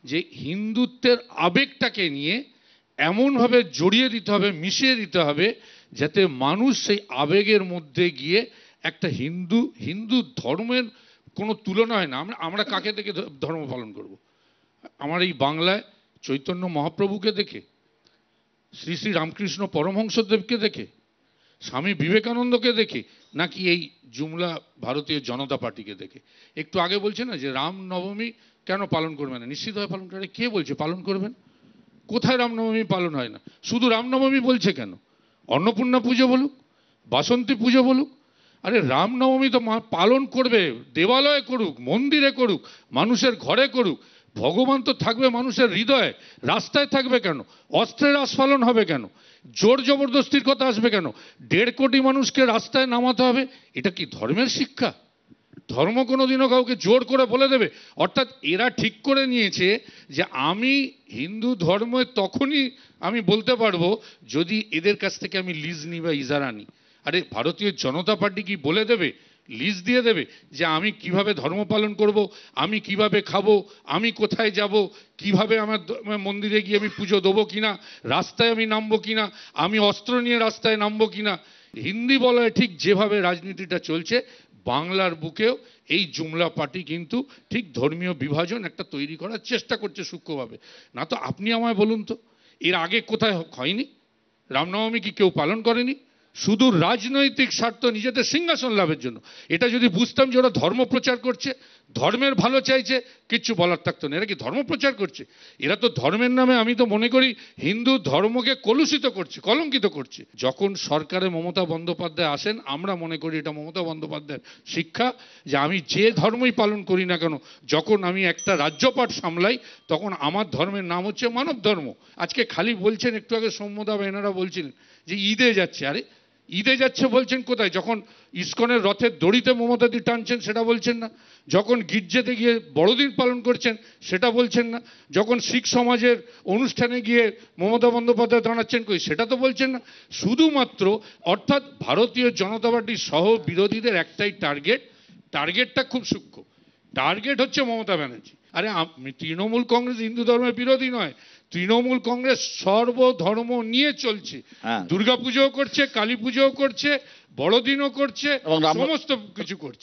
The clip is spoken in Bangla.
যে হিন্দুত্বের আবেগটাকে নিয়ে এমনভাবে জড়িয়ে দিতে হবে, মিশিয়ে দিতে হবে, যাতে মানুষ সেই আবেগের মধ্যে গিয়ে একটা হিন্দু ধর্মের কোনো তুলনা হয় না। আমরা কাকে দেখে ধর্ম পালন করব? আমার এই বাংলায় চৈতন্য মহাপ্রভুকে দেখে, শ্রী শ্রী রামকৃষ্ণ পরমহংসদেবকে দেখে, স্বামী বিবেকানন্দকে দেখে, নাকি এই জুমলা ভারতীয় জনতা পার্টিকে দেখে? একটু আগে বলছে না যে রাম নবমী কেন পালন করবে না? নিশ্চিতভাবে পালন করে। কে বলছে পালন করবেন? কোথায় রামনবমী পালন হয় না? শুধু রামনবমী বলছে কেন? অন্নপূর্ণা পুজো বলুক, বাসন্তী পুজো বলুক, আরে রামনবমী তো পালন করবে, দেবালয়ে করুক, মন্দিরে করুক, মানুষের ঘরে করুক। ভগবান তো থাকবে মানুষের হৃদয়ে, রাস্তায় থাকবে কেন? অস্ত্রের আস্ফালন হবে কেন? জোর জবরদস্তির কথা আসবে কেন? 1.5 কোটি মানুষকে রাস্তায় নামাতে হবে, এটা কি ধর্মের শিক্ষা? ধর্ম কোনোদিনও কাউকে জোর করে বলে দেবে? অর্থাৎ এরা ঠিক করে নিয়েছে যে আমি হিন্দু ধর্মে তখনই আমি বলতে পারবো যদি এদের কাছ থেকে আমি লিজ নিই বা ইজারা নিই। আরে ভারতীয় জনতা পার্টি কি বলে দেবে, লিজ দিয়ে দেবে যে আমি কিভাবে ধর্ম পালন করব, আমি কিভাবে খাবো, আমি কোথায় যাব, কিভাবে আমার মন্দিরে গিয়ে আমি পুজো দেবো কিনা, রাস্তায় আমি নামবো কিনা, আমি অস্ত্র নিয়ে রাস্তায় নামবো কিনা? হিন্দি বলয় ঠিক যেভাবে রাজনীতিটা চলছে, বাংলার বুকেও এই জুমলা পার্টি কিন্তু ঠিক ধর্মীয় বিভাজন একটা তৈরি করার চেষ্টা করছে সূক্ষ্মভাবে। না তো আপনি আমায় বলুন তো, এর আগে কোথায় হয়নি? রামনবমী কি কেউ পালন করেনি? শুধু রাজনৈতিক স্বার্থ, নিজেদের সিংহাসন লাভের জন্য। এটা যদি বুঝতাম যে ওরা ধর্ম প্রচার করছে, ধর্মের ভালো চাইছে, কিচ্ছু বলার থাকতো না। এরা কি ধর্ম প্রচার করছে? এরা তো ধর্মের নামে, আমি তো মনে করি, হিন্দু ধর্মকে কলুষিত করছে, কলঙ্কিত করছে। যখন সরকারে মমতা বন্দ্যোপাধ্যায় আসেন, আমরা মনে করি এটা মমতা বন্দ্যোপাধ্যায়ের শিক্ষা যে আমি যে ধর্মই পালন করি না কেন, যখন আমি একটা রাজ্যপাট সামলাই, তখন আমার ধর্মের নাম হচ্ছে মানব ধর্ম। আজকে খালি বলছেন, একটু আগে সৌম্যদা এনারা বলছিলেন যে ঈদে যাচ্ছে। আরে ঈদে যাচ্ছে বলছেন কোথায়? যখন ইসকনের রথের দড়িতে মমতাদি টানছেন সেটা বলছেন না, যখন গির্জাতে গিয়ে বড়দিন পালন করছেন সেটা বলছেন না, যখন শিখ সমাজের অনুষ্ঠানে গিয়ে মমতা বন্দ্যোপাধ্যায় দাঁড়াচ্ছেন কই সেটা তো বলছেন না। শুধুমাত্র, অর্থাৎ ভারতীয় জনতা পার্টির সহ বিরোধীদের একটাই টার্গেটটা খুব সূক্ষ্ম। টার্গেট হচ্ছে মমতা ব্যানার্জি। আরে তৃণমূল কংগ্রেস হিন্দু ধর্মের বিরোধী নয়, তৃণমূল কংগ্রেস সর্বধর্ম নিয়ে চলছে। দুর্গা পুজোও করছে, কালী পুজোও করছে, বড়দিনও করছে, সমস্ত কিছু করছে।